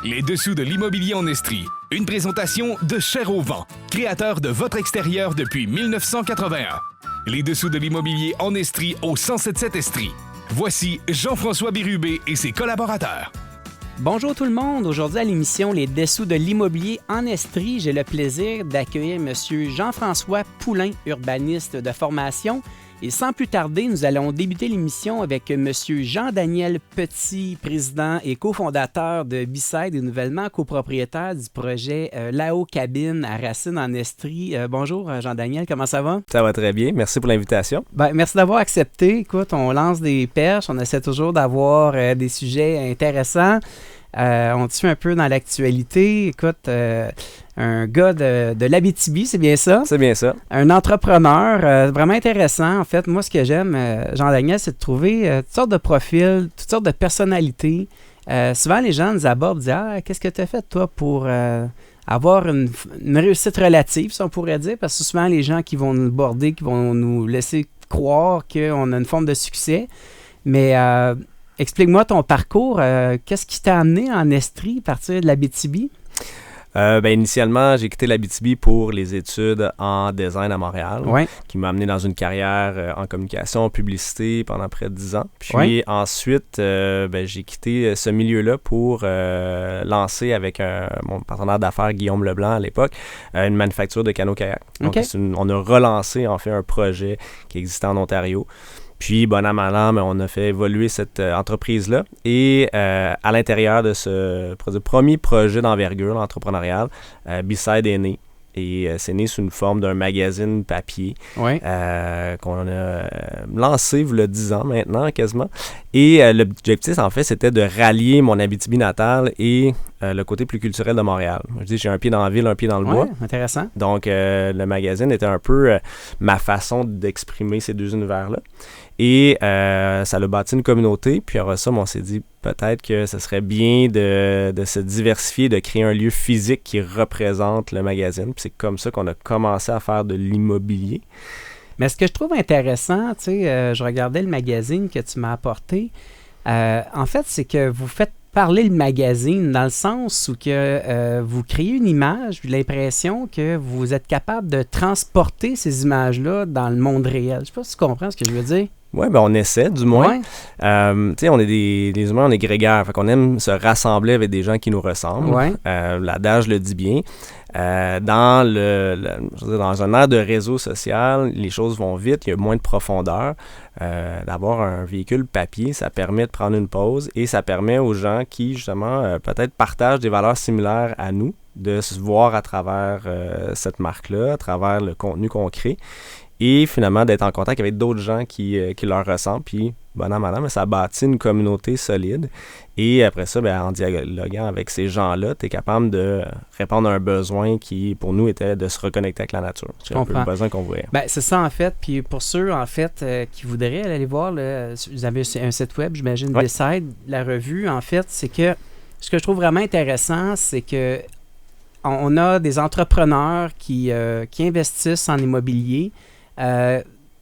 Les dessous de l'immobilier en Estrie. Une présentation de Cher au vent, créateur de votre extérieur depuis 1981. Les dessous de l'immobilier en Estrie au 1077 Estrie. Voici Jean-François Bérubé et ses collaborateurs. Bonjour tout le monde. Aujourd'hui à l'émission Les dessous de l'immobilier en Estrie, j'ai le plaisir d'accueillir M. Jean-François Poulain, urbaniste de formation. Et sans plus tarder, nous allons débuter l'émission avec M. Jean-Daniel Petit, président et cofondateur de B-Side et nouvellement copropriétaire du projet La-Haut Cabine à Racine en Estrie. Bonjour Jean-Daniel, comment ça va? Ça va très bien, merci pour l'invitation. Merci d'avoir accepté. Écoute, on lance des perches, on essaie toujours d'avoir des sujets intéressants. On te suit un peu dans l'actualité. Écoute, un gars de l'Abitibi, c'est bien ça? C'est bien ça. Un entrepreneur, vraiment intéressant. En fait, moi, ce que j'aime, Jean-Daniel, c'est de trouver toutes sortes de profils, toutes sortes de personnalités. Souvent, les gens nous abordent et disent « Ah, qu'est-ce que tu as fait, toi, pour avoir une réussite relative, si on pourrait dire? » Parce que souvent, les gens qui vont nous border, qui vont nous laisser croire qu'on a une forme de succès. Mais explique-moi ton parcours. Qu'est-ce qui t'a amené en Estrie à partir de l'Abitibi? Initialement, j'ai quitté l'Abitibi pour les études en design à Montréal, Ouais. qui m'a amené dans une carrière en communication, en publicité pendant près de 10 ans. Puis ensuite, j'ai quitté ce milieu-là pour lancer avec mon partenaire d'affaires, Guillaume Leblanc, à l'époque, une manufacture de canot-kayak. Donc, on a relancé en fait un projet qui existait en Ontario. Puis, bon an, mal an, on a fait évoluer cette entreprise-là. Et à l'intérieur de ce premier projet d'envergure entrepreneuriale, B-Side est né. Et c'est né sous une forme d'un magazine papier qu'on a lancé il y a 10 ans maintenant, quasiment. Et l'objectif, en fait, c'était de rallier mon Abitibi natal et le côté plus culturel de Montréal. Je dis, j'ai un pied dans la ville, un pied dans le bois. Intéressant. Donc, le magazine était un peu ma façon d'exprimer ces deux univers-là. Et ça a bâti une communauté. Puis après ça, on s'est dit peut-être que ce serait bien de se diversifier, de créer un lieu physique qui représente le magazine. Puis c'est comme ça qu'on a commencé à faire de l'immobilier. Mais ce que je trouve intéressant, je regardais le magazine que tu m'as apporté. En fait, c'est que vous faites parler le magazine dans le sens où que vous créez une image, j'ai l'impression que vous êtes capable de transporter ces images-là dans le monde réel. Je ne sais pas si tu comprends ce que je veux dire. Oui, on essaie du moins. On est des humains, on est grégaires. Fait qu'on aime se rassembler avec des gens qui nous ressemblent. L'adage le dit bien. Dans un ère de réseau social, les choses vont vite, il y a moins de profondeur. D'avoir un véhicule papier, ça permet de prendre une pause et ça permet aux gens qui, justement, peut-être partagent des valeurs similaires à nous, de se voir à travers cette marque-là, à travers le contenu qu'on crée. Et finalement, d'être en contact avec d'autres gens qui leur ressemblent. Puis, bon an, mal an, mais ça bâtit une communauté solide. Et après ça, en dialoguant avec ces gens-là, tu es capable de répondre à un besoin qui, pour nous, était de se reconnecter avec la nature. C'est un peu le besoin qu'on voulait. C'est ça, en fait. Puis pour ceux, en fait, qui voudraient aller voir, vous avez un site web, j'imagine, B-Side, la revue, en fait, c'est que ce que je trouve vraiment intéressant, c'est que on a des entrepreneurs qui investissent en immobilier,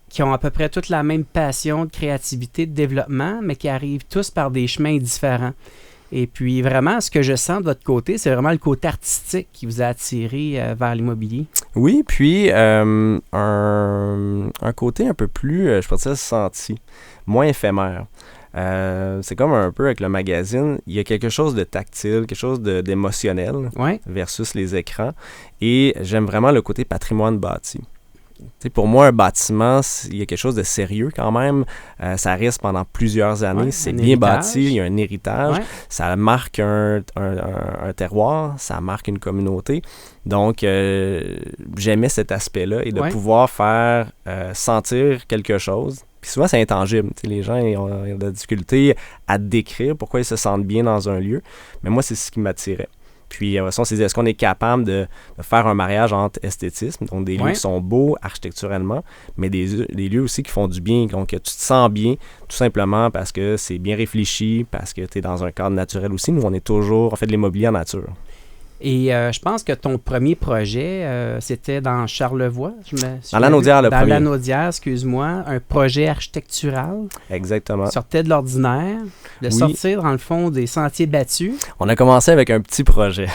qui ont à peu près toute la même passion de créativité, de développement, mais qui arrivent tous par des chemins différents. Et puis vraiment, ce que je sens de votre côté, c'est vraiment le côté artistique qui vous a attiré vers l'immobilier. Oui, puis un côté un peu plus, je pourrais dire, senti, moins éphémère. C'est comme un peu avec le magazine, il y a quelque chose de tactile, quelque chose d'émotionnel versus les écrans. Et j'aime vraiment le côté patrimoine bâti. T'sais, pour moi, un bâtiment, il y a quelque chose de sérieux quand même. Ça reste pendant plusieurs années. C'est bien bâti, il y a un héritage. Ça marque un terroir, ça marque une communauté. Donc, j'aimais cet aspect-là et de pouvoir faire sentir quelque chose. Puis souvent, c'est intangible. T'sais, les gens ils ont de la difficulté à décrire pourquoi ils se sentent bien dans un lieu. Mais moi, c'est ce qui m'attirait. Puis, on s'est dit, est-ce qu'on est capable de faire un mariage entre esthétisme, donc des lieux qui sont beaux architecturellement, mais des lieux aussi qui font du bien, donc tu te sens bien, tout simplement parce que c'est bien réfléchi, parce que tu es dans un cadre naturel aussi. Nous, on fait de l'immobilier en nature. Et je pense que ton premier projet, c'était dans Charlevoix. Dans Lanaudière, le dans premier. Dans Lanaudière, excuse-moi. Un projet architectural. Exactement. Sortait de l'ordinaire. De sortir, dans le fond, des sentiers battus. On a commencé avec un petit projet.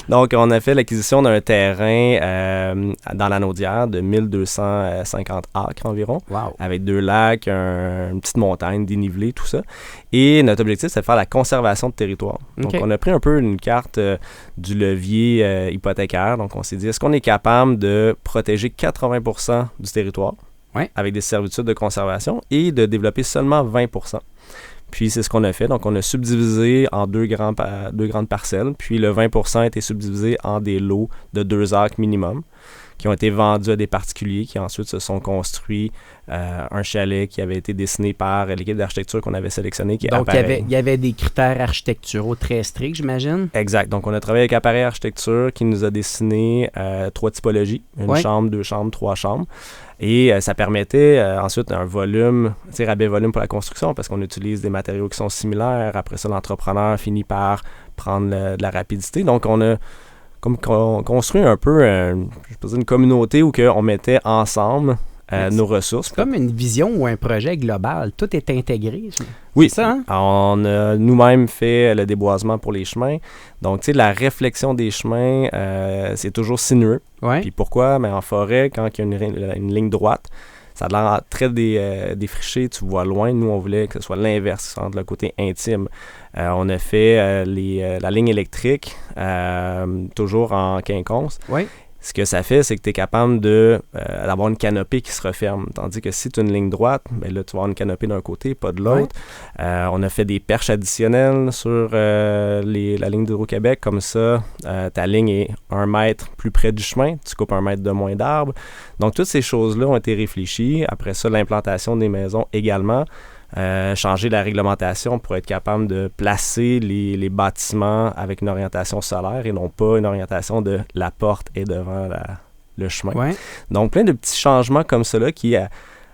Donc, on a fait l'acquisition d'un terrain dans Lanaudière de 1250 acres environ. Wow. Avec 2 lacs, une petite montagne dénivelée, tout ça. Et notre objectif, c'est de faire la conservation de territoire. Donc, on a pris un peu une carte du levier hypothécaire. Donc, on s'est dit, est-ce qu'on est capable de protéger 80% du territoire avec des servitudes de conservation et de développer seulement 20%? Puis, c'est ce qu'on a fait. Donc, on a subdivisé en deux grandes parcelles. Puis, le 20% a été subdivisé en des lots de 2 acres minimum qui ont été vendus à des particuliers qui ensuite se sont construits un chalet qui avait été dessiné par l'équipe d'architecture qu'on avait sélectionné. Donc, il y avait des critères architecturaux très stricts, j'imagine? Exact. Donc, on a travaillé avec Appareil Architecture qui nous a dessiné 3 typologies. Une chambre, 2 chambres, 3 chambres. Et ça permettait ensuite un volume, rabais volume pour la construction parce qu'on utilise des matériaux qui sont similaires. Après ça, l'entrepreneur finit par prendre de la rapidité. Donc, on a construit un peu une communauté où on mettait ensemble nos ressources. C'est comme une vision ou un projet global. Tout est intégré. Oui, c'est ça, hein? On a nous-mêmes fait le déboisement pour les chemins. Donc, la réflexion des chemins, c'est toujours sinueux. Ouais. Puis pourquoi? Mais en forêt, quand il y a une ligne droite, ça a l'air très défriché, tu vois loin. Nous, on voulait que ce soit l'inverse, que ce soit le côté intime. On a fait la ligne électrique, toujours en quinconce. Oui. Ce que ça fait, c'est que tu es capable d'avoir une canopée qui se referme. Tandis que si tu as une ligne droite, ben là, tu vas avoir une canopée d'un côté, pas de l'autre. Oui. On a fait des perches additionnelles sur la ligne d'Hydro-Québec. Comme ça, ta ligne est 1 mètre plus près du chemin. Tu coupes 1 mètre de moins d'arbres. Donc, toutes ces choses-là ont été réfléchies. Après ça, l'implantation des maisons également. Changer la réglementation pour être capable de placer les bâtiments avec une orientation solaire et non pas une orientation de la porte et devant le chemin. Ouais. Donc, plein de petits changements comme cela qui,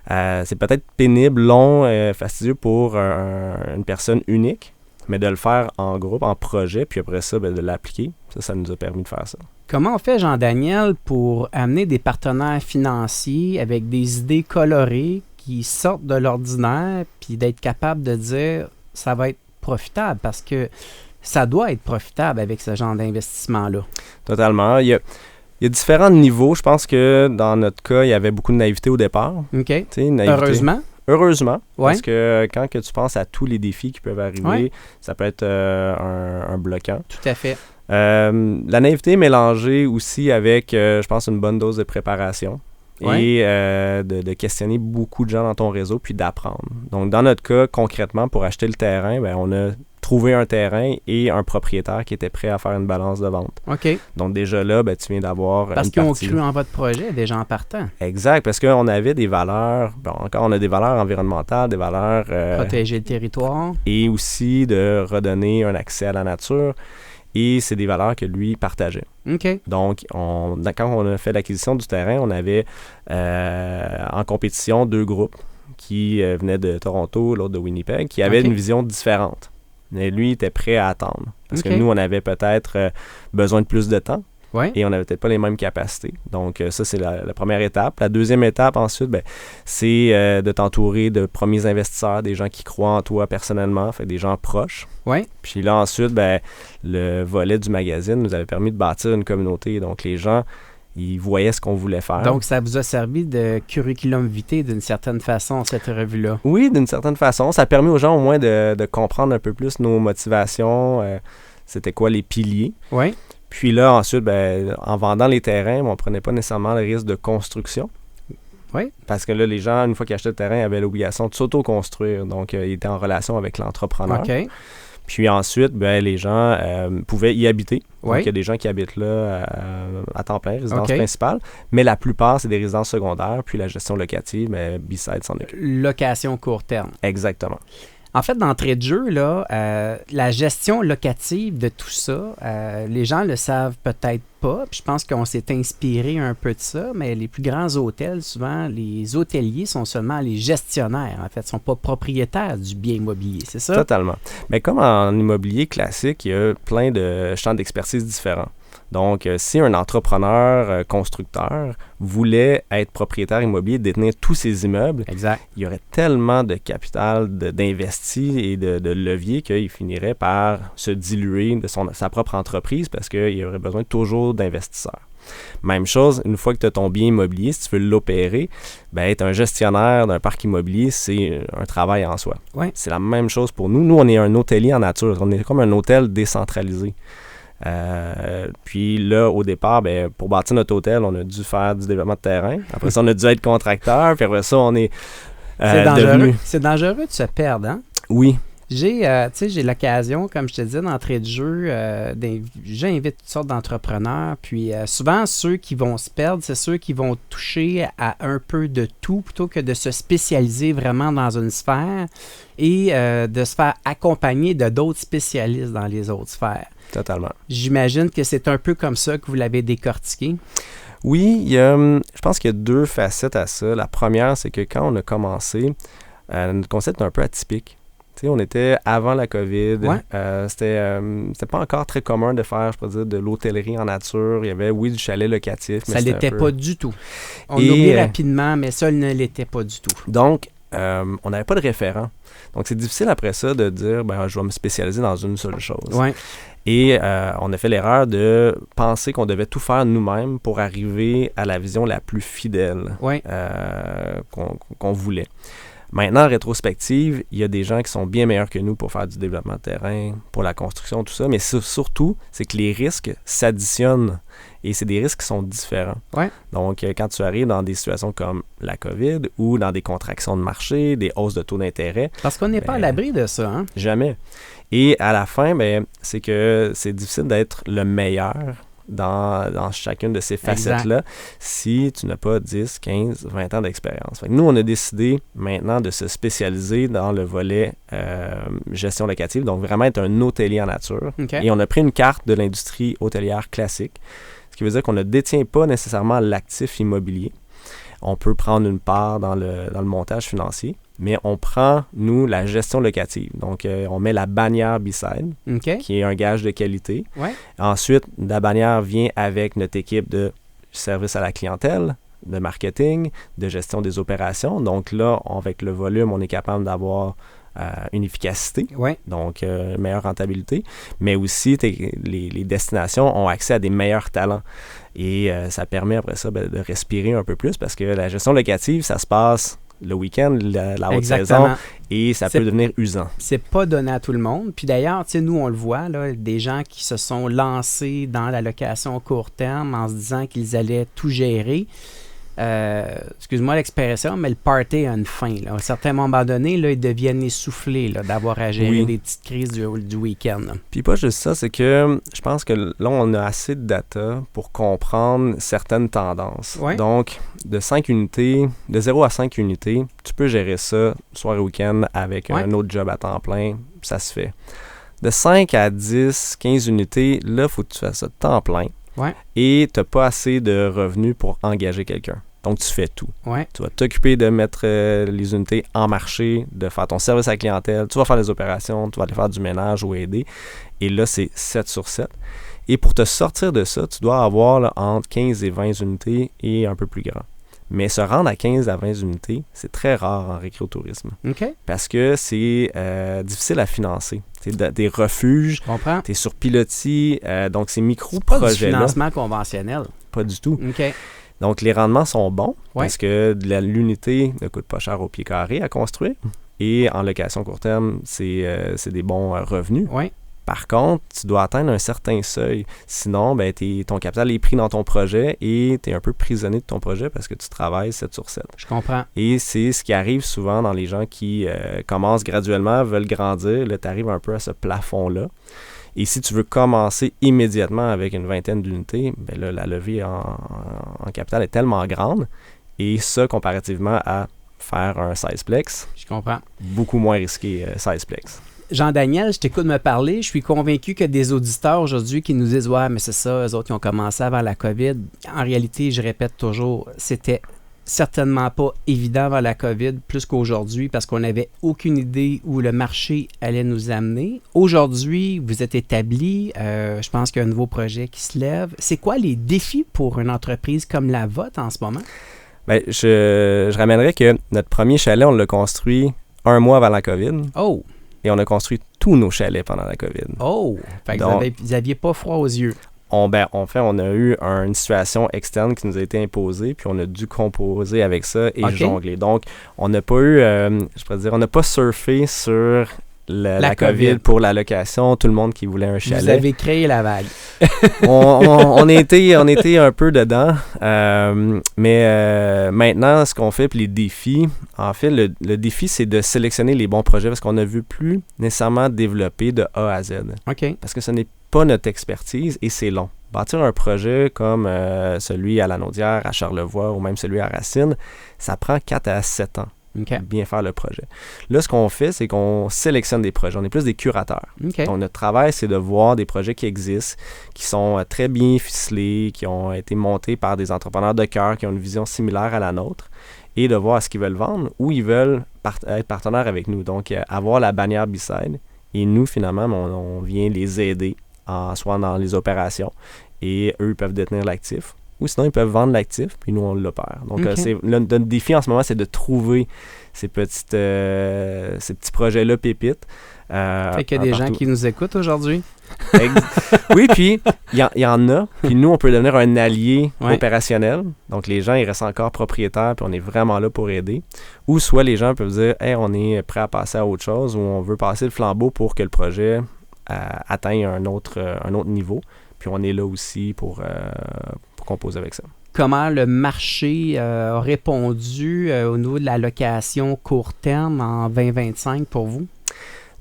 c'est peut-être pénible, long, fastidieux pour une personne unique, mais de le faire en groupe, en projet, puis après ça, de l'appliquer, ça nous a permis de faire ça. Comment on fait, Jean-Daniel, pour amener des partenaires financiers avec des idées colorées qui sortent de l'ordinaire, puis d'être capable de dire ça va être profitable, parce que ça doit être profitable avec ce genre d'investissement-là. Totalement. Il y a différents niveaux. Je pense que dans notre cas, il y avait beaucoup de naïveté au départ. OK. Naïveté. Heureusement, parce que quand tu penses à tous les défis qui peuvent arriver, ça peut être un bloquant. Tout à fait. La naïveté mélangée aussi avec, je pense, une bonne dose de préparation. Et de questionner beaucoup de gens dans ton réseau, puis d'apprendre. Donc, dans notre cas, concrètement, pour acheter le terrain, on a trouvé un terrain et un propriétaire qui était prêt à faire une balance de vente. OK. Donc, déjà là, tu viens d'avoir parce qu'ils ont cru en votre projet, des gens partants. Exact, parce qu'on avait des valeurs, on a des valeurs environnementales, des valeurs... protéger le territoire. Et aussi de redonner un accès à la nature. Et c'est des valeurs que lui partageait. OK. Donc, quand on a fait l'acquisition du terrain, on avait en compétition 2 groupes qui venaient de Toronto, l'autre de Winnipeg, qui avaient une vision différente. Mais lui était prêt à attendre. Parce que nous, on avait peut-être besoin de plus de temps. Ouais. Et on n'avait peut-être pas les mêmes capacités. Donc, ça, c'est la première étape. La deuxième étape, ensuite, c'est de t'entourer de premiers investisseurs, des gens qui croient en toi personnellement, des gens proches. Ouais. Puis là, ensuite, le volet du magazine nous avait permis de bâtir une communauté. Donc, les gens, ils voyaient ce qu'on voulait faire. Donc, ça vous a servi de curriculum vitae d'une certaine façon, cette revue-là? Oui, d'une certaine façon. Ça a permis aux gens, au moins, de comprendre un peu plus nos motivations. C'était quoi les piliers. Oui. Puis là, ensuite, en vendant les terrains, on ne prenait pas nécessairement le risque de construction. Oui. Parce que là, les gens, une fois qu'ils achetaient le terrain, avaient l'obligation de s'auto-construire. Donc, ils étaient en relation avec l'entrepreneur. OK. Puis ensuite, les gens pouvaient y habiter. Oui. Donc, il y a des gens qui habitent là à temps plein, résidence principale. Mais la plupart, c'est des résidences secondaires. Puis la gestion locative, B-Side s'en occupe. Location court terme. Exactement. En fait, d'entrée de jeu, là, la gestion locative de tout ça, les gens le savent peut-être pas. Puis je pense qu'on s'est inspiré un peu de ça, mais les plus grands hôtels, souvent, les hôteliers sont seulement les gestionnaires, en fait. Ils ne sont pas propriétaires du bien immobilier, c'est ça? Totalement. Mais comme en immobilier classique, il y a plein de champs d'expertise différents. Donc, si un entrepreneur constructeur voulait être propriétaire immobilier, détenir tous ses immeubles, exact, il y aurait tellement de capital d'investi et de levier qu'il finirait par se diluer de sa propre entreprise parce qu'il y aurait besoin toujours d'investisseurs. Même chose, une fois que tu as ton bien immobilier, si tu veux l'opérer, ben, être un gestionnaire d'un parc immobilier, c'est un travail en soi. Ouais. C'est la même chose pour nous. Nous, on est un hôtelier en nature. On est comme un hôtel décentralisé. Puis là, au départ, ben, pour bâtir notre hôtel, on a dû faire du développement de terrain. Après ça, on a dû être contracteur. Puis après ça, on est devenu... C'est dangereux de se perdre, hein? Oui. J'ai l'occasion, comme je te disais, d'entrée de jeu, j'invite toutes sortes d'entrepreneurs, puis souvent, ceux qui vont se perdre, c'est ceux qui vont toucher à un peu de tout, plutôt que de se spécialiser vraiment dans une sphère et de se faire accompagner de d'autres spécialistes dans les autres sphères. Totalement. J'imagine que c'est un peu comme ça que vous l'avez décortiqué. Oui, je pense qu'il y a deux facettes à ça. La première, c'est que quand on a commencé, notre concept est un peu atypique. T'sais, on était avant la COVID. Ouais. C'était pas encore très commun de faire, je peux dire, de l'hôtellerie en nature. Il y avait, oui, du chalet locatif. Mais ça ne l'était pas du tout. On Et, l'oublie rapidement, mais ça ne l'était pas du tout. Donc, on n'avait pas de référent. Donc, c'est difficile après ça de dire, ben, je vais me spécialiser dans une seule chose. Ouais. Et on a fait l'erreur de penser qu'on devait tout faire nous-mêmes pour arriver à la vision la plus fidèle qu'on voulait. Maintenant, en rétrospective, il y a des gens qui sont bien meilleurs que nous pour faire du développement de terrain, pour la construction, tout ça. Mais surtout, c'est que les risques s'additionnent et c'est des risques qui sont différents. Ouais. Donc, quand tu arrives dans des situations comme la COVID ou dans des contractions de marché, des hausses de taux d'intérêt... Parce qu'on n'est pas à l'abri de ça, hein? Jamais. Et à la fin, ben, c'est que c'est difficile d'être le meilleur dans chacune de ces facettes-là si tu n'as pas 10, 15, 20 ans d'expérience. Fait que nous, on a décidé maintenant de se spécialiser dans le volet gestion locative, donc vraiment être un hôtelier en nature. Okay. Et on a pris une carte de l'industrie hôtelière classique, ce qui veut dire qu'on ne détient pas nécessairement l'actif immobilier. On peut prendre une part dans le montage financier, mais on prend, nous, la gestion locative. Donc, on met la bannière B-Side, qui est un gage de qualité. Ouais. Ensuite, la bannière vient avec notre équipe de service à la clientèle, de marketing, de gestion des opérations. Donc là, avec le volume, on est capable d'avoir une efficacité, donc meilleure rentabilité, mais aussi les destinations ont accès à des meilleurs talents. Et ça permet après ça de respirer un peu plus parce que la gestion locative, ça se passe le week-end, la haute saison, et ça peut devenir usant. C'est pas donné à tout le monde. Puis d'ailleurs, nous, on le voit, là, des gens qui se sont lancés dans la location court terme en se disant qu'ils allaient tout gérer. Excuse-moi l'expression, mais le party a une fin. Là. À un certain moment donné, là, ils deviennent essoufflés là, d'avoir à gérer des petites crises du week-end. Là. Puis pas juste ça, c'est que je pense que là, on a assez de data pour comprendre certaines tendances. Ouais. Donc, de 5 unités, de 0 à 5 unités, tu peux gérer ça soir et week-end avec un autre job à temps plein, ça se fait. De 5 à 10, 15 unités, là, il faut que tu fasses ça de temps plein. Ouais. Et tu n'as pas assez de revenus pour engager quelqu'un. Donc, tu fais tout. Ouais. Tu vas t'occuper de mettre les unités en marché, de faire ton service à la clientèle, tu vas faire les opérations, tu vas aller faire du ménage ou aider. Et là, c'est 7 sur 7. Et pour te sortir de ça, tu dois avoir là, entre 15 et 20 unités et un peu plus grand. Mais se rendre à 15 à 20 unités, c'est très rare en récréotourisme. Okay. Parce que c'est difficile à financer. C'est des refuges, tu es sur pilotis, donc ces micro-projets-là... C'est pas du financement conventionnel. Pas du tout. Okay. Donc, les rendements sont bons parce que l'unité ne coûte pas cher au pied carré à construire. Et en location court terme, c'est des bons revenus. Ouais. Par contre, tu dois atteindre un certain seuil. Sinon, ben, ton capital est pris dans ton projet et tu es un peu prisonnier de ton projet parce que tu travailles 7 sur 7. Je comprends. Et c'est ce qui arrive souvent dans les gens qui commencent graduellement, veulent grandir. Là, tu arrives un peu à ce plafond-là. Et si tu veux commencer immédiatement avec une vingtaine d'unités, ben là, la levée en capital est tellement grande. Et ça, comparativement à faire un 16plex. Je comprends. Beaucoup moins risqué, 16plex. Jean-Daniel, je t'écoute me parler. Je suis convaincu que des auditeurs aujourd'hui qui nous disent « Ouais, mais c'est ça, eux autres, ils ont commencé avant la COVID. » En réalité, je répète toujours, c'était certainement pas évident avant la COVID, plus qu'aujourd'hui, parce qu'on n'avait aucune idée où le marché allait nous amener. Aujourd'hui, vous êtes établi. Je pense qu'il y a un nouveau projet qui se lève. C'est quoi les défis pour une entreprise comme la vôtre en ce moment? Bien, je ramènerais que notre premier chalet, on l'a construit 1 mois avant la COVID. Oh! Et on a construit tous nos chalets pendant la COVID. Oh! Fait que donc, vous n'aviez pas froid aux yeux. On a eu une situation externe qui nous a été imposée, puis on a dû composer avec ça et jongler. Donc, on n'a pas eu, on n'a pas surfé sur la COVID pour la location, tout le monde qui voulait un chalet. Vous avez créé la vague. on était un peu dedans, mais maintenant, ce qu'on fait, puis les défis, en fait, le défi, c'est de sélectionner les bons projets parce qu'on n'a vu plus nécessairement développer de A à Z. OK. Parce que ce n'est pas notre expertise et c'est long. Bâtir un projet comme celui à Lanaudière, à Charlevoix ou même celui à Racine, ça prend 4 à 7 ans. Okay. Bien faire le projet. Là, ce qu'on fait, c'est qu'on sélectionne des projets. On est plus des curateurs. Okay. Donc, notre travail, c'est de voir des projets qui existent, qui sont très bien ficelés, qui ont été montés par des entrepreneurs de cœur, qui ont une vision similaire à la nôtre, et de voir ce qu'ils veulent vendre ou ils veulent être partenaires avec nous. Donc, avoir la bannière B-Side. Et nous, finalement, on vient les aider, soit dans les opérations, et eux, ils peuvent détenir l'actif. Ou sinon, ils peuvent vendre l'actif, puis nous, on l'opère. Donc, notre défi en ce moment, c'est de trouver ces petits projets-là pépites. Fait qu'il y a des gens qui nous écoutent aujourd'hui. Oui, puis il y en a. Puis nous, on peut devenir un allié opérationnel. Donc, les gens, ils restent encore propriétaires, puis on est vraiment là pour aider. Ou soit les gens peuvent dire « Hey, on est prêt à passer à autre chose » ou on veut passer le flambeau pour que le projet atteigne un autre niveau. Puis on est là aussi pour composer avec ça. Comment le marché a répondu au niveau de la location court terme en 2025 pour vous?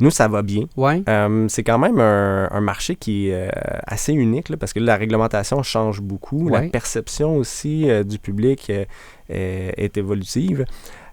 Nous, ça va bien. Ouais. C'est quand même un marché qui est assez unique là, parce que la réglementation change beaucoup. Ouais. La perception aussi du public est évolutive.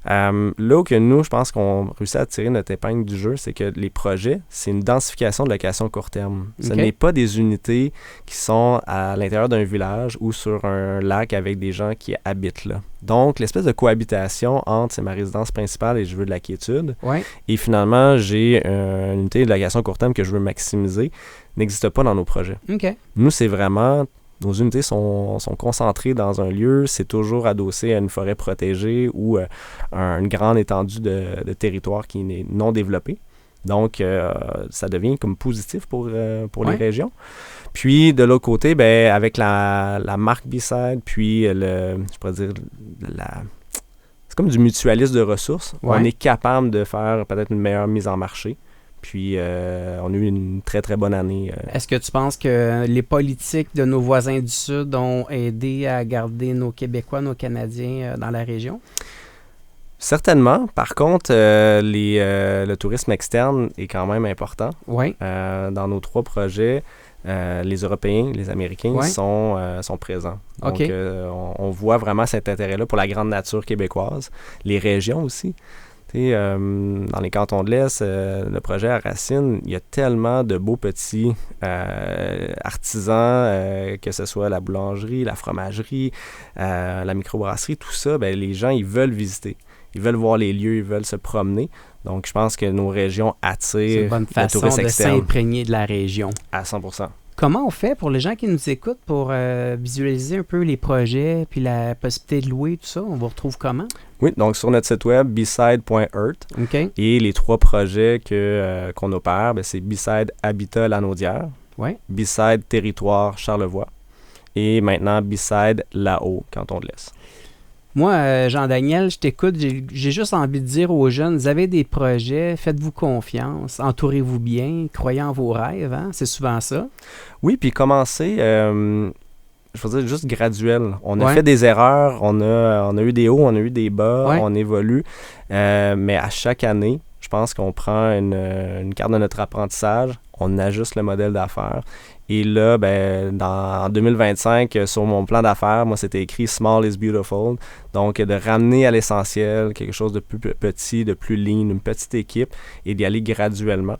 Là où que nous, je pense qu'on réussit à tirer notre épingle du jeu, c'est que les projets, c'est une densification de location court terme. Ce n'est pas des unités qui sont à l'intérieur d'un village ou sur un lac avec des gens qui habitent là. Donc, l'espèce de cohabitation entre c'est ma résidence principale et je veux de la quiétude. Ouais. Et finalement, j'ai une unité de location court terme que je veux maximiser, n'existe pas dans nos projets. Okay. Nous, c'est vraiment... Nos unités sont concentrées dans un lieu, c'est toujours adossé à une forêt protégée ou une grande étendue de territoire qui est non développé. Donc, ça devient comme positif pour les régions. Puis, de l'autre côté, ben, avec la marque B-Side, puis c'est comme du mutualisme de ressources. Ouais. On est capable de faire peut-être une meilleure mise en marché. Puis, on a eu une très, très bonne année. Est-ce que tu penses que les politiques de nos voisins du Sud ont aidé à garder nos Québécois, nos Canadiens dans la région? Certainement. Par contre, le tourisme externe est quand même important. Oui. Dans nos 3 projets, les Européens, les Américains sont présents. Donc, on voit vraiment cet intérêt-là pour la grande nature québécoise. Les régions aussi. Dans les cantons de l'Est, le projet à Racine, il y a tellement de beaux petits artisans, que ce soit la boulangerie, la fromagerie, la microbrasserie, tout ça, ben, les gens, ils veulent visiter. Ils veulent voir les lieux, ils veulent se promener. Donc, je pense que nos régions attirent une bonne façon de s'imprégner de la région. À 100%. Comment on fait pour les gens qui nous écoutent pour visualiser un peu les projets puis la possibilité de louer, tout ça? On vous retrouve comment? Oui, donc sur notre site web, bside.earth. Okay. Et les 3 projets qu'on opère, ben, c'est B-Side Habitat Lanaudière, B-Side Territoire Charlevoix et maintenant B-Side là-haut, Canton de l'Est. Moi, Jean-Daniel, je t'écoute, j'ai juste envie de dire aux jeunes, vous avez des projets, faites-vous confiance, entourez-vous bien, croyez en vos rêves, hein? C'est souvent ça. Oui, puis commencez, je veux dire, juste graduel. On a fait des erreurs, on a eu des hauts, on a eu des bas, on évolue, mais à chaque année, je pense qu'on prend une carte de notre apprentissage, on ajuste le modèle d'affaires. Et là, en 2025, sur mon plan d'affaires, moi, c'était écrit « Small is beautiful ». Donc, de ramener à l'essentiel quelque chose de plus petit, de plus lean, une petite équipe et d'y aller graduellement.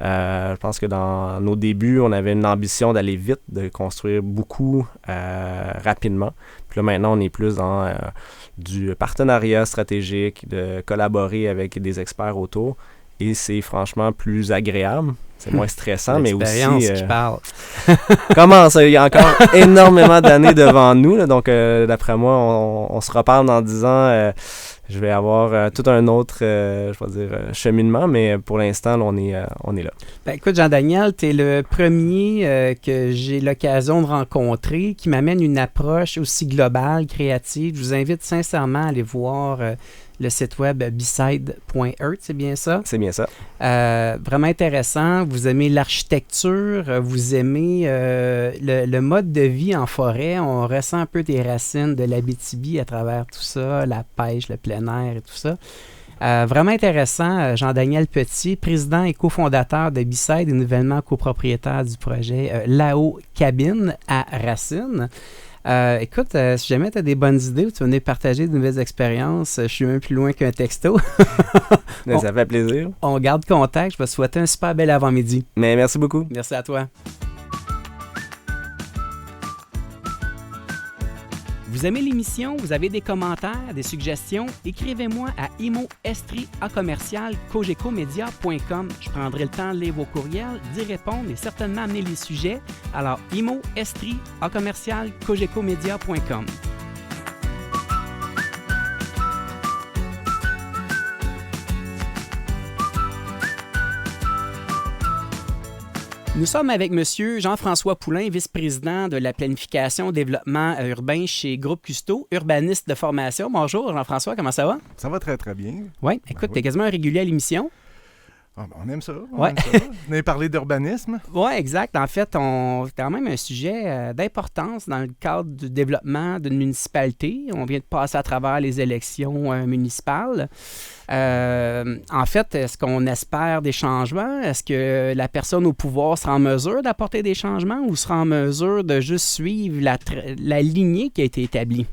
Je pense que dans nos débuts, on avait une ambition d'aller vite, de construire beaucoup rapidement. Puis là, maintenant, on est plus dans du partenariat stratégique, de collaborer avec des experts autour. Et c'est franchement plus agréable. C'est moins stressant, mais aussi... L'expérience qui parle. Comment ça? Il y a encore énormément d'années devant nous. Là, donc, d'après moi, on se reparle dans 10 ans. Je vais avoir tout un autre, cheminement, mais pour l'instant, là, on est là. Écoute, Jean-Daniel, tu es le premier que j'ai l'occasion de rencontrer qui m'amène une approche aussi globale, créative. Je vous invite sincèrement à aller voir le site web beside.earth, c'est bien ça? C'est bien ça. Vraiment intéressant. Vous aimez l'architecture, vous aimez le mode de vie en forêt. On ressent un peu des racines de l'Abitibi à travers tout ça, la pêche, le plein air et tout ça. Vraiment intéressant. Jean-Daniel Petit, président et cofondateur de Beside et nouvellement copropriétaire du projet Lao Cabine à Racine. Écoute, si jamais tu as des bonnes idées ou tu veux venir partager de nouvelles expériences, je suis même plus loin qu'un texto. Ça fait plaisir. On garde contact. Je vais te souhaiter un super bel avant-midi. Mais merci beaucoup. Merci à toi. Vous aimez l'émission? Vous avez des commentaires, des suggestions? Écrivez-moi à imo.estri@cogecomedia.com. Je prendrai le temps de lire vos courriels, d'y répondre et certainement amener les sujets. Alors, imo.estri@cogecomedia.com. Nous sommes avec M. Jean-François Poulain, vice-président de la planification développement urbain chez Groupe Custeau, urbaniste de formation. Bonjour Jean-François, comment ça va? Ça va très, très bien. Oui, écoute, tu es quasiment un régulier à l'émission. On aime ça. Ouais. On a parlé d'urbanisme. Oui, exact. En fait, c'est quand même un sujet d'importance dans le cadre du développement d'une municipalité. On vient de passer à travers les élections municipales. En fait, est-ce qu'on espère des changements? Est-ce que la personne au pouvoir sera en mesure d'apporter des changements ou sera en mesure de juste suivre la lignée qui a été établie?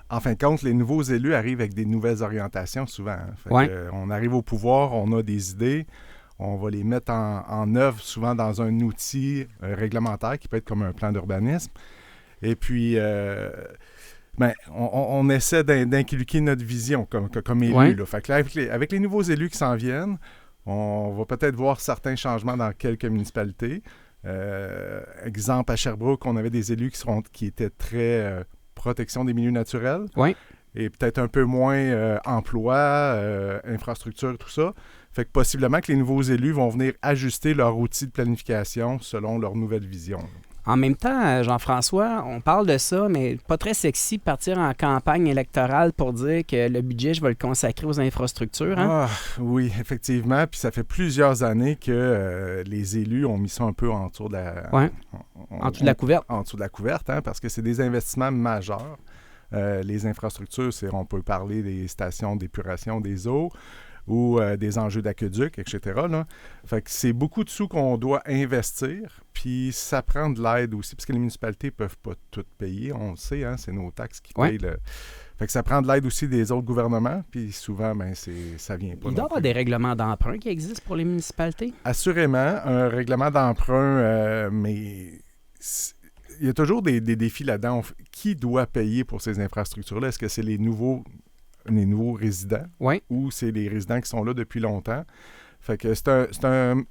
En fin de compte, les nouveaux élus arrivent avec des nouvelles orientations souvent. Ouais. On arrive au pouvoir, on a des idées, on va les mettre en œuvre souvent dans un outil réglementaire qui peut être comme un plan d'urbanisme. Et puis, on essaie d'inculquer notre vision comme élus. Ouais. Là. Fait que là, avec les nouveaux élus qui s'en viennent, on va peut-être voir certains changements dans quelques municipalités. Exemple, à Sherbrooke, on avait des élus qui étaient très... protection des milieux naturels, Oui. Et peut-être un peu moins emploi, infrastructure, tout ça. Fait que possiblement que les nouveaux élus vont venir ajuster leur outil de planification selon leur nouvelle vision. En même temps, Jean-François, on parle de ça, mais pas très sexy de partir en campagne électorale pour dire que le budget, je vais le consacrer aux infrastructures. Hein? Ah, oui, effectivement. Puis ça fait plusieurs années que les élus ont mis ça un peu en dessous de la... Ouais. En dessous de la couverte. En dessous de la couverte, hein, parce que c'est des investissements majeurs. Les infrastructures, on peut parler des stations d'épuration des eaux ou des enjeux d'aqueduc, etc. Là. Fait que c'est beaucoup de sous qu'on doit investir, puis ça prend de l'aide aussi, parce que les municipalités ne peuvent pas tout payer, on le sait, hein, c'est nos taxes qui payent le... Fait que ça prend de l'aide aussi des autres gouvernements, puis souvent, ça vient pas. Il doit y avoir des règlements d'emprunt qui existent pour les municipalités? Assurément, un règlement d'emprunt, mais... Il y a toujours des défis là-dedans. Qui doit payer pour ces infrastructures-là? Est-ce que c'est les nouveaux résidents ou c'est les résidents qui sont là depuis longtemps? Fait que c'est un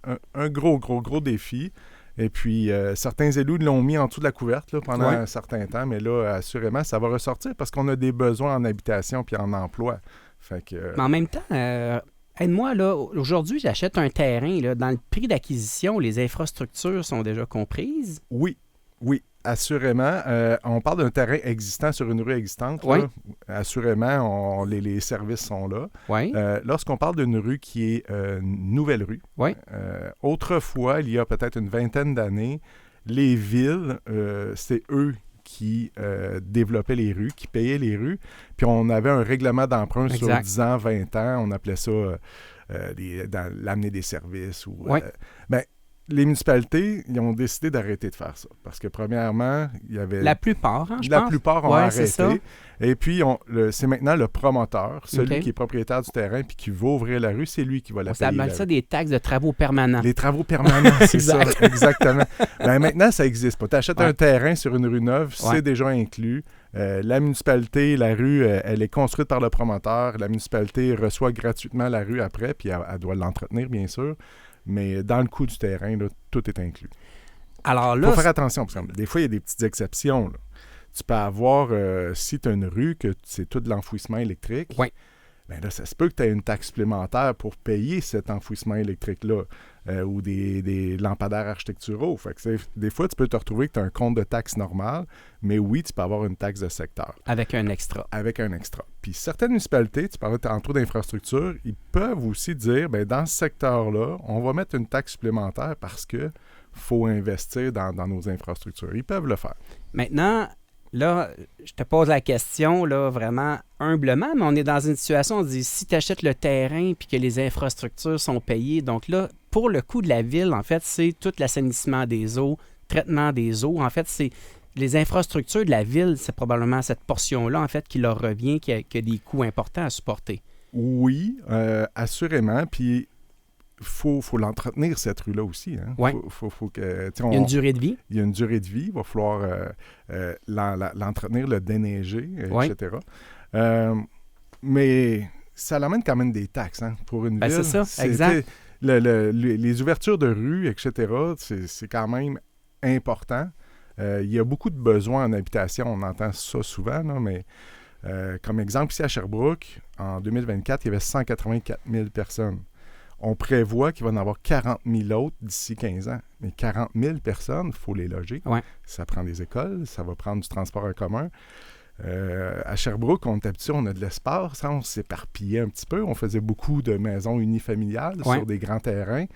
gros défi. Et puis, certains élus l'ont mis en dessous de la couverte là, pendant un certain temps, mais là, assurément, ça va ressortir parce qu'on a des besoins en habitation puis en emploi. Fait que, mais en même temps... aide-moi, là, aujourd'hui, j'achète un terrain. Là, dans le prix d'acquisition, les infrastructures sont déjà comprises? Oui, assurément. On parle d'un terrain existant sur une rue existante. Oui. Là. Assurément, les services sont là. Oui. Lorsqu'on parle d'une rue qui est une nouvelle rue, autrefois, il y a peut-être une vingtaine d'années, les villes, c'est eux qui développaient les rues, qui payaient les rues. Puis on avait un règlement d'emprunt sur 10 ans, 20 ans. On appelait ça l'amener des services. Oui. Les municipalités, ils ont décidé d'arrêter de faire ça. Parce que, premièrement, il y avait... La plupart, je La pense. plupart ont Ouais, arrêté. c'est ça. Et puis, c'est maintenant le promoteur, celui OK. qui est propriétaire du terrain puis qui va ouvrir la rue, c'est lui qui va la On payer. appelle la ça rue. des taxes de travaux permanents. Les travaux permanents, c'est ça, Exact. exactement. Maintenant, ça n'existe pas. Tu achètes Ouais. un terrain sur une rue neuve, Ouais. c'est déjà inclus. La municipalité, la rue, elle est construite par le promoteur. La municipalité reçoit gratuitement la rue après, puis elle doit l'entretenir, bien sûr. Mais dans le coût du terrain, là, tout est inclus. Alors Il là, faut faire attention, parce que des fois, il y a des petites exceptions. Là. Tu peux avoir, si tu as une rue, que c'est tout de l'enfouissement électrique, Oui. ben là, ça se peut que tu aies une taxe supplémentaire pour payer cet enfouissement électrique-là ou des lampadaires architecturaux. Fait que des fois, tu peux te retrouver que tu as un compte de taxe normal, mais oui, tu peux avoir une taxe de secteur. avec un extra. Avec un extra. Puis certaines municipalités, tu parlais tantôt d'infrastructure, ils peuvent aussi dire, bien, dans ce secteur-là, on va mettre une taxe supplémentaire parce que faut investir dans nos infrastructures. Ils peuvent le faire. Maintenant, là, je te pose la question, là, vraiment humblement, mais on est dans une situation, on dit, si tu achètes le terrain puis que les infrastructures sont payées, donc là, pour le coût de la ville, en fait, c'est tout l'assainissement des eaux, traitement des eaux. En fait, c'est les infrastructures de la ville, c'est probablement cette portion-là, en fait, qui leur revient, qui a des coûts importants à supporter. Oui, assurément. Puis faut l'entretenir, cette rue-là aussi. Hein? Ouais. Faut que, Il y a une durée de vie. Il y a une durée de vie. Il va falloir l'entretenir, le déneiger, Ouais. etc. Mais ça l'amène quand même des taxes pour une Ben, ville. c'est ça, exact. Les ouvertures de rue, etc., c'est quand même important. Il y a beaucoup de besoins en habitation. On entend ça souvent, là, mais comme exemple, ici à Sherbrooke, en 2024, il y avait 184 000 personnes. On prévoit qu'il va y en avoir 40 000 autres d'ici 15 ans. Mais 40 000 personnes, il faut les loger. Ouais. Ça prend des écoles, ça va prendre du transport en commun. À Sherbrooke, on est habitué, on a de l'espace, on s'éparpillait un petit peu. On faisait beaucoup de maisons unifamiliales sur des grands terrains.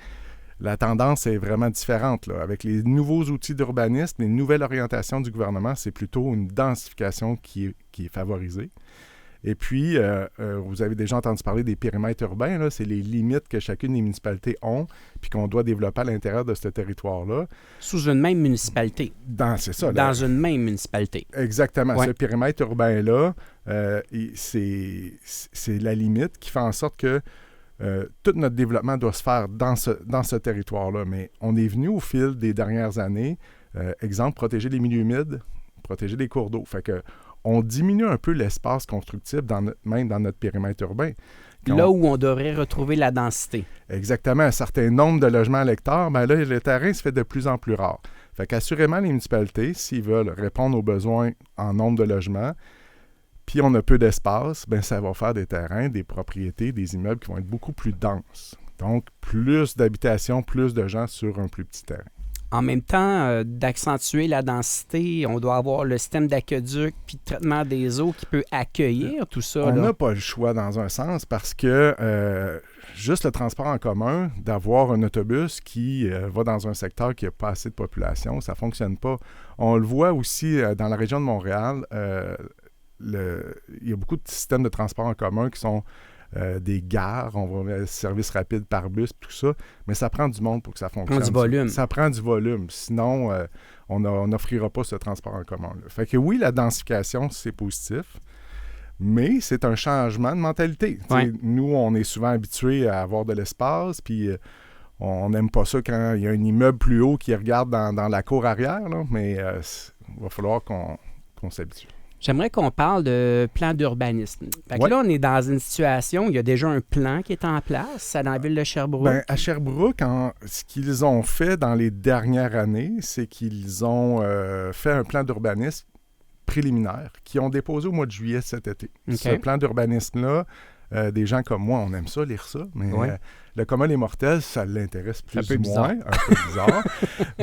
La tendance est vraiment différente. Là. Avec les nouveaux outils d'urbanisme, les nouvelles orientations du gouvernement, c'est plutôt une densification qui est favorisée. Et puis, vous avez déjà entendu parler des périmètres urbains. Là. C'est les limites que chacune des municipalités ont puis qu'on doit développer à l'intérieur de ce territoire-là. Sous une même municipalité. C'est ça. Dans une même municipalité. Exactement. Ouais. Ce périmètre urbain-là, c'est la limite qui fait en sorte que tout notre développement doit se faire dans ce territoire-là. Mais on est venu au fil des dernières années, exemple, protéger les milieux humides, protéger les cours d'eau. Fait que on diminue un peu l'espace constructible même dans notre périmètre urbain. Là où on devrait retrouver la densité. Exactement. Un certain nombre de logements à l'hectare, ben là, le terrain se fait de plus en plus rare. Fait qu'assurément, les municipalités, s'ils veulent répondre aux besoins en nombre de logements, puis on a peu d'espace, ben ça va faire des terrains, des propriétés, des immeubles qui vont être beaucoup plus denses. Donc, plus d'habitations, plus de gens sur un plus petit terrain. En même temps, d'accentuer la densité, on doit avoir le système d'aqueduc puis de traitement des eaux qui peut accueillir tout ça. On là. n'a pas le choix dans un sens parce que juste le transport en commun, d'avoir un autobus qui va dans un secteur qui n'a pas assez de population, ça ne fonctionne pas. On le voit aussi dans la région de Montréal, il y a beaucoup de systèmes de transport en commun qui sont des gares, on va mettre service rapide par bus, tout ça, mais ça prend du monde pour que ça fonctionne. Ça prend du volume. Ça prend du volume, sinon on n'offrira pas ce transport en commun. Là. Fait que oui, la densification, c'est positif, mais c'est un changement de mentalité. Ouais. Nous, on est souvent habitués à avoir de l'espace, puis on n'aime pas ça quand il y a un immeuble plus haut qui regarde dans la cour arrière, là, mais il va falloir qu'on s'habitue. J'aimerais qu'on parle de plan d'urbanisme. Fait que Ouais. là, on est dans une situation où il y a déjà un plan qui est en place dans la ville de Sherbrooke. Ben, à Sherbrooke, ce qu'ils ont fait dans les dernières années, c'est qu'ils ont fait un plan d'urbanisme préliminaire qu'ils ont déposé au mois de juillet cet été. OK. Ce plan d'urbanisme-là, des gens comme moi, on aime ça, lire ça, mais Ouais. le commun des mortels, ça l'intéresse plus peu ou bizarre. moins, un peu bizarre.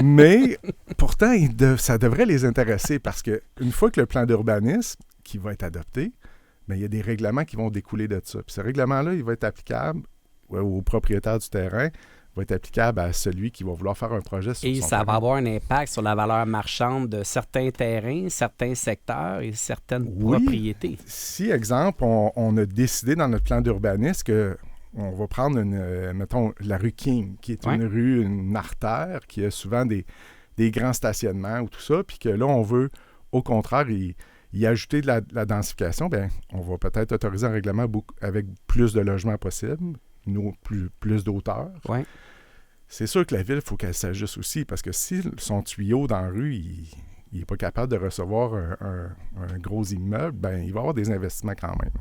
Mais pourtant, ça devrait les intéresser parce qu'une fois que le plan d'urbanisme qui va être adopté, bien, il y a des règlements qui vont découler de ça. Puis ce règlement-là, il va être applicable au propriétaire du terrain, va être applicable à celui qui va vouloir faire un projet sur Et son ça va terrain. avoir un impact sur la valeur marchande de certains terrains, certains secteurs et certaines Oui. propriétés. Si, exemple, on a décidé dans notre plan d'urbanisme que on va prendre, mettons, la rue King, qui est une rue, une artère, qui a souvent des grands stationnements ou tout ça, puis que là, on veut, au contraire, y ajouter de la densification, bien, on va peut-être autoriser un règlement avec plus de logements possibles, plus d'auteur. Ouais. C'est sûr que la ville, il faut qu'elle s'ajuste aussi, parce que si son tuyau dans la rue, il n'est pas capable de recevoir un gros immeuble, ben il va y avoir des investissements quand même.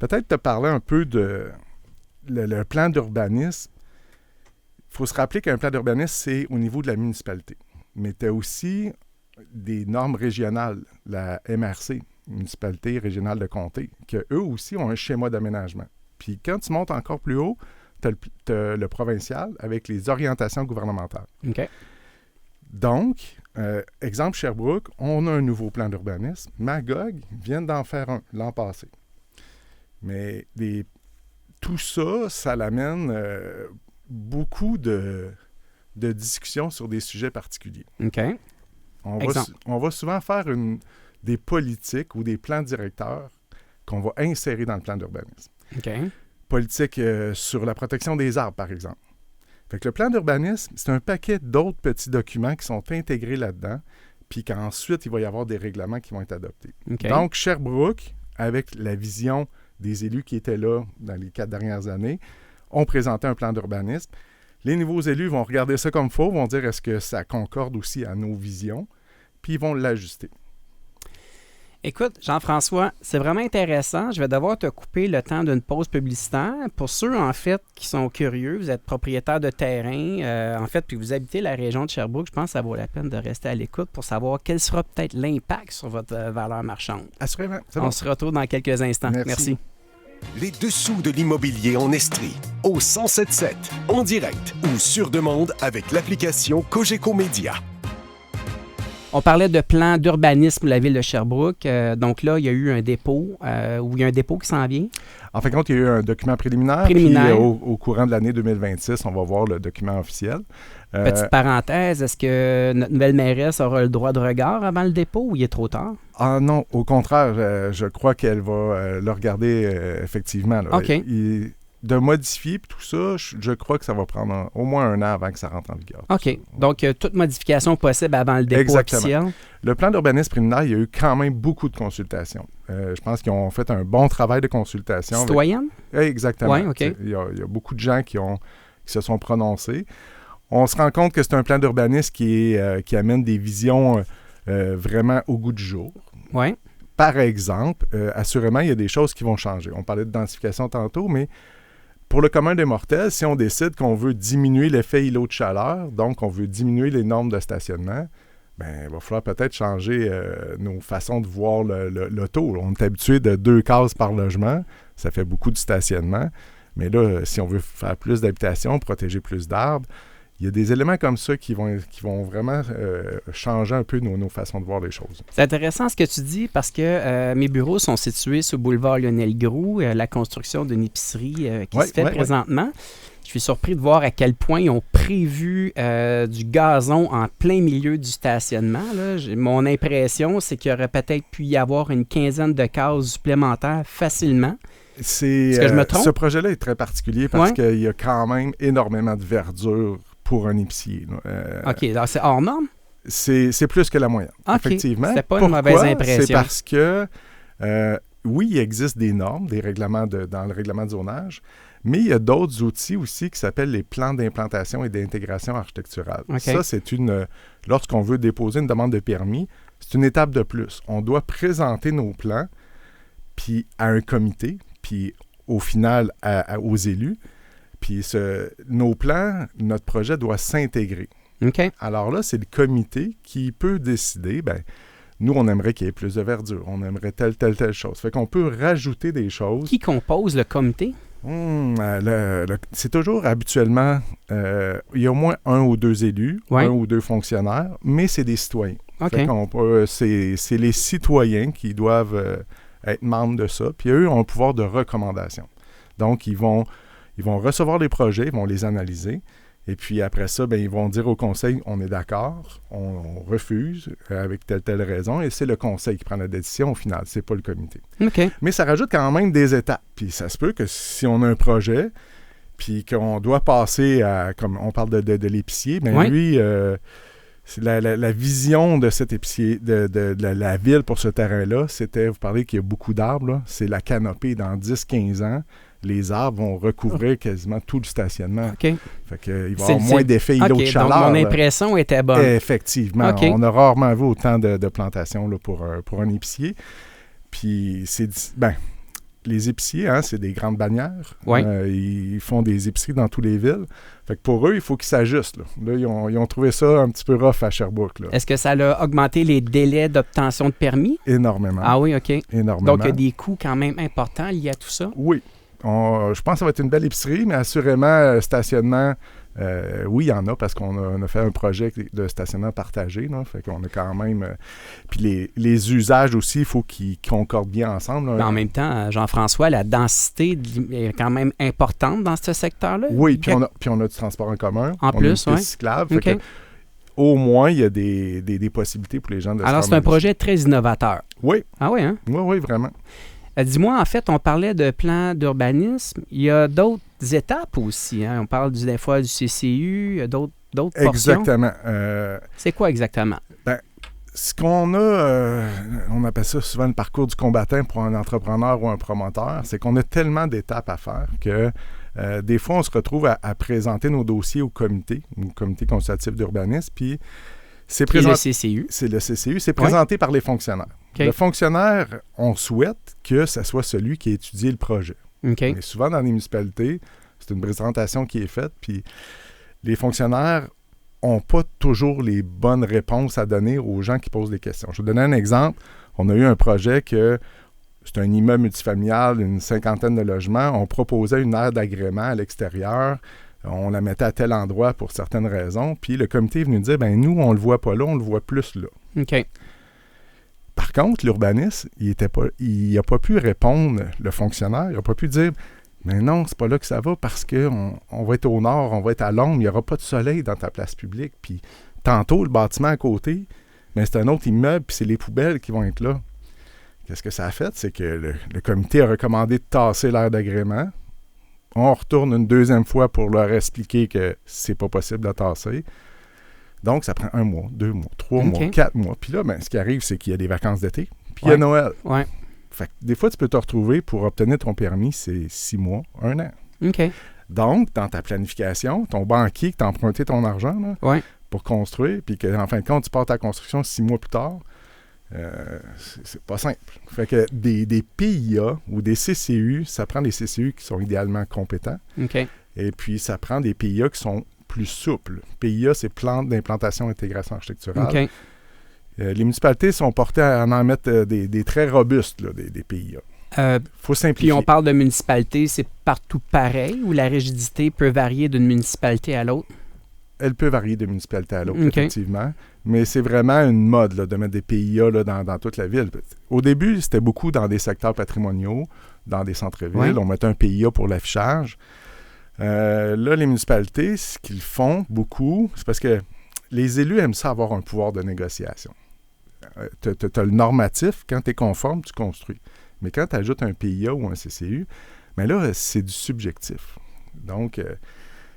Peut-être te parler un peu de le plan d'urbanisme. Il faut se rappeler qu'un plan d'urbanisme, c'est au niveau de la municipalité. Mais tu as aussi des normes régionales, la MRC, Municipalité régionale de comté, qu'eux aussi ont un schéma d'aménagement. Puis quand tu montes encore plus haut, tu as le provincial avec les orientations gouvernementales. OK. Donc, exemple Sherbrooke, on a un nouveau plan d'urbanisme. Magog vient d'en faire un l'an passé. Mais tout ça, ça l'amène beaucoup de discussions sur des sujets particuliers. OK. On va souvent faire des politiques ou des plans directeurs qu'on va insérer dans le plan d'urbanisme. OK. Politique sur la protection des arbres, par exemple. Fait que le plan d'urbanisme, c'est un paquet d'autres petits documents qui sont intégrés là-dedans, puis qu'ensuite, il va y avoir des règlements qui vont être adoptés. Okay. Donc, Sherbrooke, avec la vision des élus qui étaient là dans les 4 dernières années, ont présenté un plan d'urbanisme. Les nouveaux élus vont regarder ça comme faux, vont dire est-ce que ça concorde aussi à nos visions, puis ils vont l'ajuster. Écoute, Jean-François, c'est vraiment intéressant. Je vais devoir te couper le temps d'une pause publicitaire. Pour ceux, en fait, qui sont curieux, vous êtes propriétaire de terrain, en fait, puis vous habitez la région de Sherbrooke, je pense que ça vaut la peine de rester à l'écoute pour savoir quel sera peut-être l'impact sur votre valeur marchande. Assurément. On se retrouve dans quelques instants. Merci. Les dessous de l'immobilier en Estrie, au 107.7, en direct ou sur demande avec l'application Cogeco Média. On parlait de plan d'urbanisme de la ville de Sherbrooke. Donc là, il y a eu un dépôt, ou il y a un dépôt qui s'en vient. En fin de compte, il y a eu un document préliminaire. Puis, au courant de l'année 2026, on va voir le document officiel. Petite parenthèse, est-ce que notre nouvelle mairesse aura le droit de regard avant le dépôt ou il est trop tard? Ah non, au contraire, je crois qu'elle va le regarder effectivement. Là. OK. De modifier puis tout ça, je crois que ça va prendre au moins 1 an avant que ça rentre en vigueur. OK. Donc, toute modification possible avant le dépôt officiel. Le plan d'urbanisme préliminaire, il y a eu quand même beaucoup de consultations. Je pense qu'ils ont fait un bon travail de consultation. Citoyenne? Exactement. Oui, OK. Il y a beaucoup de gens qui se sont prononcés. On se rend compte que c'est un plan d'urbanisme qui amène des visions vraiment au goût du jour. Oui. Par exemple, assurément, il y a des choses qui vont changer. On parlait de densification tantôt, mais pour le commun des mortels, si on décide qu'on veut diminuer l'effet îlot de chaleur, donc on veut diminuer les normes de stationnement, bien, il va falloir peut-être changer nos façons de voir l'auto. On est habitué de 2 cases par logement. Ça fait beaucoup de stationnement. Mais là, si on veut faire plus d'habitation, protéger plus d'arbres, il y a des éléments comme ça qui vont vraiment changer un peu nos façons de voir les choses. C'est intéressant ce que tu dis parce que mes bureaux sont situés sur le boulevard Lionel-Groulx, la construction d'une épicerie qui se fait présentement. Je suis surpris de voir à quel point ils ont prévu du gazon en plein milieu du stationnement. Là. Mon impression, c'est qu'il y aurait peut-être pu y avoir une quinzaine de cases supplémentaires facilement. Est-ce que je me trompe? Ce projet-là est très particulier parce qu'il y a quand même énormément de verdure pour un épicier. OK, alors c'est hors norme? C'est plus que la moyenne, effectivement. C'est pas une mauvaise impression. C'est parce que, oui, il existe des normes, des règlements dans le règlement de zonage, mais il y a d'autres outils aussi qui s'appellent les plans d'implantation et d'intégration architecturale. Okay. Ça, c'est lorsqu'on veut déposer une demande de permis, c'est une étape de plus. On doit présenter nos plans puis à un comité, puis au final aux élus. Puis nos plans, notre projet doit s'intégrer. OK. Alors là, c'est le comité qui peut décider, nous, on aimerait qu'il y ait plus de verdure, on aimerait telle chose. Fait qu'on peut rajouter des choses. Qui compose le comité? C'est toujours habituellement, il y a au moins 1 ou 2 élus, 1 ou 2 fonctionnaires, mais c'est des citoyens. Okay. C'est les citoyens qui doivent être membres de ça, puis eux ont un pouvoir de recommandation. Donc, ils vont recevoir les projets, ils vont les analyser, Et puis après ça, ben, ils vont dire au conseil, on est d'accord, on refuse avec telle raison, et c'est le conseil qui prend la décision au final, c'est pas le comité. OK. Mais ça rajoute quand même des étapes. Puis ça se peut que si on a un projet, puis qu'on doit passer à, comme on parle de l'épicier, bien Oui. lui, c'est la vision de cet épicier, de la ville pour ce terrain-là, c'était, vous parlez qu'il y a beaucoup d'arbres, là, c'est la canopée dans 10-15 ans. Les arbres vont recouvrir quasiment tout le stationnement. OK. Fait qu'il va y C'est- avoir moins d'effet îlot de OK, chaleur. donc mon là. impression était bonne. Effectivement. OK. On a rarement vu autant de plantations là, pour un épicier. Puis, les épiciers, hein, c'est des grandes bannières. Oui. Ils font des épiceries dans toutes les villes. Fait que pour eux, il faut qu'ils s'ajustent. Là, ils ont trouvé ça un petit peu rough à Sherbrooke. Là. Est-ce que ça a augmenté les délais d'obtention de permis? Énormément. Ah oui, OK. Énormément. Donc, il y a des coûts quand même importants liés à tout ça? Oui. Je pense que ça va être une belle épicerie, mais assurément, stationnement, oui, il y en a parce qu'on a fait un projet de stationnement partagé. Là, fait qu'on a quand même... puis les usages aussi, il faut qu'ils concordent bien ensemble. Là. Mais en même temps, Jean-François, la densité est quand même importante dans ce secteur-là? Oui, puis on a du transport en commun. En on plus, a une piste ouais. cyclable. OK. Fait que, au moins, il y a des possibilités pour les gens de se Alors, c'est un rendre. projet très innovateur. Oui, Ah oui, hein? oui, vraiment. Dis-moi, en fait, on parlait de plan d'urbanisme. Il y a d'autres étapes aussi. Hein? On parle des fois du CCU, il y a d'autres portions. Exactement. C'est quoi exactement? Ce qu'on a, on appelle ça souvent le parcours du combattant pour un entrepreneur ou un promoteur, c'est qu'on a tellement d'étapes à faire que des fois, on se retrouve à présenter nos dossiers au comité consultatif d'urbanisme, puis c'est Qui est le présenté... CCU. C'est le CCU, c'est présenté par les fonctionnaires. OK. Le fonctionnaire, on souhaite que ce soit celui qui a étudié le projet. OK. Mais souvent, dans les municipalités, c'est une présentation qui est faite, puis les fonctionnaires n'ont pas toujours les bonnes réponses à donner aux gens qui posent des questions. Je vais vous donner un exemple. On a eu un projet que c'est un immeuble multifamilial, une 50aine de logements. On proposait une aire d'agrément à l'extérieur. On la mettait à tel endroit pour certaines raisons. Puis le comité est venu dire, ben nous, on le voit pas là, on le voit plus là. OK. Par contre, l'urbaniste, il n'a pas pu répondre, le fonctionnaire, il n'a pas pu dire « Mais non, c'est pas là que ça va parce qu'on va être au nord, on va être à l'ombre, il n'y aura pas de soleil dans ta place publique. » Puis tantôt, le bâtiment à côté, mais c'est un autre immeuble, puis c'est les poubelles qui vont être là. Qu'est-ce que ça a fait? C'est que le comité a recommandé de tasser l'aire d'agrément. On retourne une deuxième fois pour leur expliquer que c'est pas possible de tasser. Donc, ça prend 1 mois, 2 mois, 3 mois, 4 mois. Puis là, ben, ce qui arrive, c'est qu'il y a des vacances d'été, puis il y a Noël. Ouais. Fait que des fois, tu peux te retrouver pour obtenir ton permis, c'est 6 mois, 1 an. OK. Donc, dans ta planification, ton banquier qui t'a emprunté ton argent là, Ouais. pour construire, puis qu'en fin de compte, tu pars ta construction 6 mois plus tard, c'est pas simple. Fait que des PIA ou des CCU, ça prend des CCU qui sont idéalement compétents, OK. et puis ça prend des PIA qui sont plus souples. PIA, c'est Plan d'implantation et intégration architecturale. OK. Les municipalités sont portées à en mettre des très robustes, là, des PIA. Faut simplifier. Puis on parle de municipalité, c'est partout pareil ou la rigidité peut varier d'une municipalité à l'autre? Elle peut varier de municipalité à l'autre, OK. effectivement. Mais c'est vraiment une mode là, de mettre des PIA là, dans toute la ville. Au début, c'était beaucoup dans des secteurs patrimoniaux, dans des centres-villes. Ouais. On mettait un PIA pour l'affichage. Là, les municipalités, ce qu'ils font beaucoup, c'est parce que les élus aiment ça avoir un pouvoir de négociation. Tu as le normatif, quand tu es conforme, tu construis. Mais quand tu ajoutes un PIA ou un CCU, mais là, c'est du subjectif. Donc,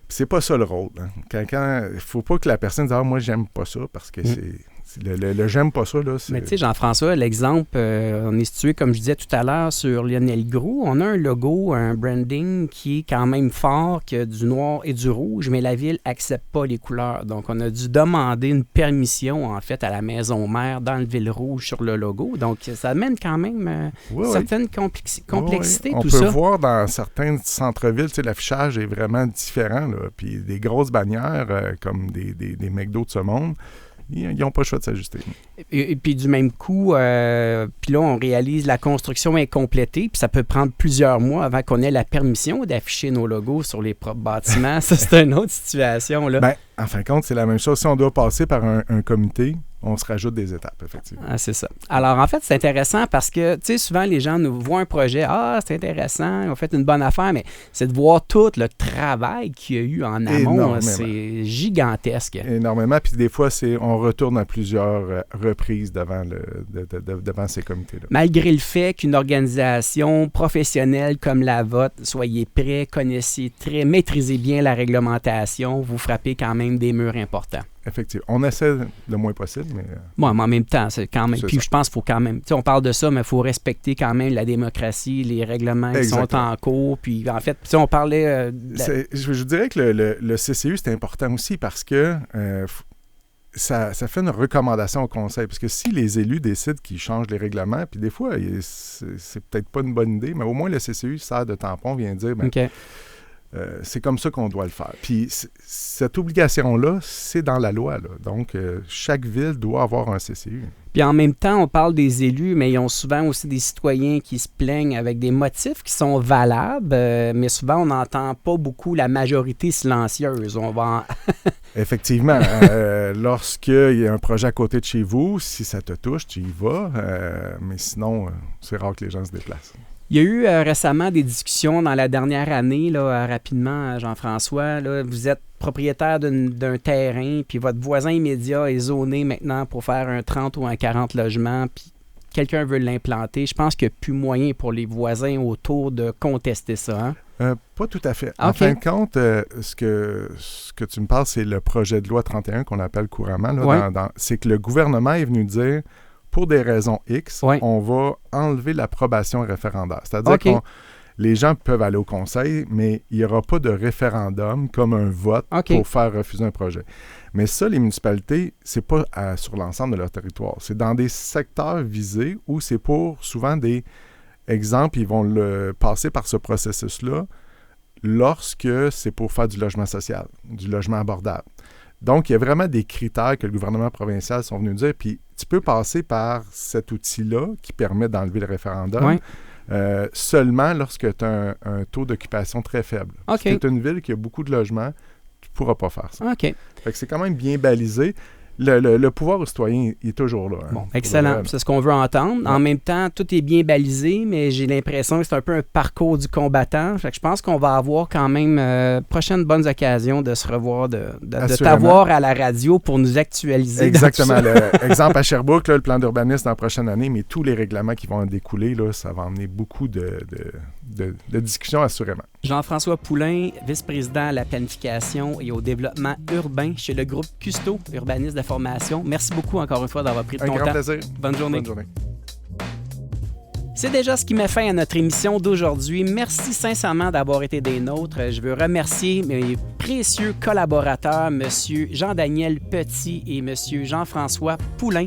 c'est pas ça le rôle. Hein. Il faut pas que la personne dise « Ah, moi, j'aime pas ça » parce que le j'aime pas ça, là, c'est... Mais tu sais, Jean-François, l'exemple, on est situé, comme je disais tout à l'heure, sur Lionel Groulx. On a un logo, un branding qui est quand même fort, que du noir et du rouge, mais la ville accepte pas les couleurs. Donc, on a dû demander une permission, en fait, à la maison mère d'enlever le rouge sur le logo. Donc, ça amène quand même certaines complexités, On tout peut ça. voir dans certains centres-villes, tu sais, l'affichage est vraiment différent, là. Puis des grosses bannières, comme des McDo de ce monde, ils n'ont pas le choix de s'ajuster. Et puis du même coup, puis là, on réalise la construction est complétée, puis ça peut prendre plusieurs mois avant qu'on ait la permission d'afficher nos logos sur les propres bâtiments. Ça, c'est une autre situation, là. Ben, en fin de compte, c'est la même chose. Si on doit passer par un comité, on se rajoute des étapes, effectivement. Ah, c'est ça. Alors, en fait, c'est intéressant parce que, tu sais, souvent, les gens nous voient un projet, c'est intéressant, on fait une bonne affaire, mais c'est de voir tout le travail qu'il y a eu en amont. Énormément. C'est gigantesque. Énormément. Puis des fois, on retourne à plusieurs reprises devant ces comités-là. Malgré le fait qu'une organisation professionnelle comme la vôtre, soyez prêts, maîtrisez bien la réglementation, vous frappez quand même des murs importants. Effectivement. On essaie le moins possible, mais... mais en même temps, c'est quand même... C'est Puis ça. je pense qu'il faut quand même... Tu sais, on parle de ça, mais il faut respecter quand même la démocratie, les règlements qui sont en cours. Puis en fait, on parlait... Je dirais que le CCU, c'est important aussi parce que ça fait une recommandation au conseil. Parce que si les élus décident qu'ils changent les règlements, puis des fois, c'est peut-être pas une bonne idée, mais au moins le CCU sert de tampon, vient dire... OK. C'est comme ça qu'on doit le faire. Puis cette obligation-là, c'est dans la loi. Là. Donc, chaque ville doit avoir un CCU. Puis en même temps, on parle des élus, mais ils ont souvent aussi des citoyens qui se plaignent avec des motifs qui sont valables, mais souvent, on n'entend pas beaucoup la majorité silencieuse. Effectivement. Lorsqu'il y a un projet à côté de chez vous, si ça te touche, tu y vas. Mais sinon, c'est rare que les gens se déplacent. Il y a eu récemment des discussions dans la dernière année, là, rapidement, Jean-François. Là, vous êtes propriétaire d'un terrain, puis votre voisin immédiat est zoné maintenant pour faire un 30 ou un 40 logements, puis quelqu'un veut l'implanter. Je pense qu'il n'y a plus moyen pour les voisins autour de contester ça. Hein? Pas tout à fait. Okay. En fin de compte, ce que tu me parles, c'est le projet de loi 31 qu'on appelle couramment. Là, ouais. C'est que le gouvernement est venu dire... Pour des raisons X, ouais. on va enlever l'approbation référendaire. C'est-à-dire que les gens peuvent aller au conseil, mais il n'y aura pas de référendum comme un vote pour faire refuser un projet. Mais ça, les municipalités, c'est pas sur l'ensemble de leur territoire. C'est dans des secteurs visés où c'est pour souvent des exemples, ils vont passer par ce processus-là lorsque c'est pour faire du logement social, du logement abordable. Donc, il y a vraiment des critères que le gouvernement provincial sont venus dire, puis tu peux passer par cet outil-là qui permet d'enlever le référendum seulement lorsque tu as un taux d'occupation très faible. Si tu es une ville qui a beaucoup de logements, tu ne pourras pas faire ça. Fait que c'est quand même bien balisé. Le pouvoir aux citoyens il est toujours là. Hein, bon, excellent. C'est ce qu'on veut entendre. Ouais. En même temps, tout est bien balisé, mais j'ai l'impression que c'est un peu un parcours du combattant. Fait que je pense qu'on va avoir quand même prochaines bonnes occasions de se revoir, de t'avoir à la radio pour nous actualiser. Exactement. Exemple à Sherbrooke, là, le plan d'urbanisme dans la prochaine année, mais tous les règlements qui vont en découler, là, ça va emmener beaucoup de discussions assurément. Jean-François Poulain, vice-président à la planification et au développement urbain chez le groupe Custo, urbaniste de formation. Merci beaucoup encore une fois d'avoir pris de ton temps. Un grand plaisir. Bonne journée. Bonne journée. C'est déjà ce qui met fin à notre émission d'aujourd'hui. Merci sincèrement d'avoir été des nôtres. Je veux remercier mes précieux collaborateurs, M. Jean-Daniel Petit et M. Jean-François Poulain.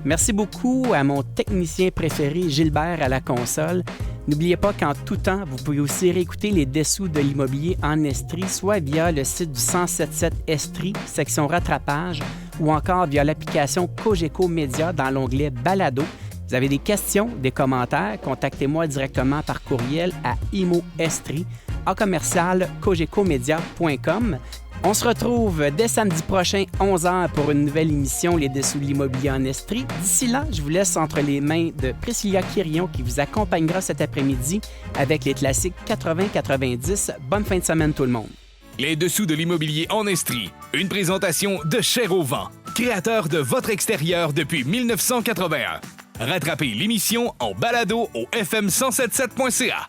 Merci beaucoup à mon technicien préféré, Gilbert, à la console. N'oubliez pas qu'en tout temps, vous pouvez aussi réécouter les dessous de l'immobilier en Estrie, soit via le site du 1077 Estrie, section rattrapage, ou encore via l'application Cogeco Média dans l'onglet Balado. Vous avez des questions, des commentaires, contactez-moi directement par courriel à imo-estrie@cogecomedia.com. On se retrouve dès samedi prochain, 11h, pour une nouvelle émission Les Dessous de l'immobilier en Estrie. D'ici là, je vous laisse entre les mains de Priscilla Quirion qui vous accompagnera cet après-midi avec les classiques 80-90. Bonne fin de semaine tout le monde. Les Dessous de l'immobilier en Estrie, une présentation de Cher au vent, créateur de votre extérieur depuis 1981. Rattrapez l'émission en balado au fm1077.ca.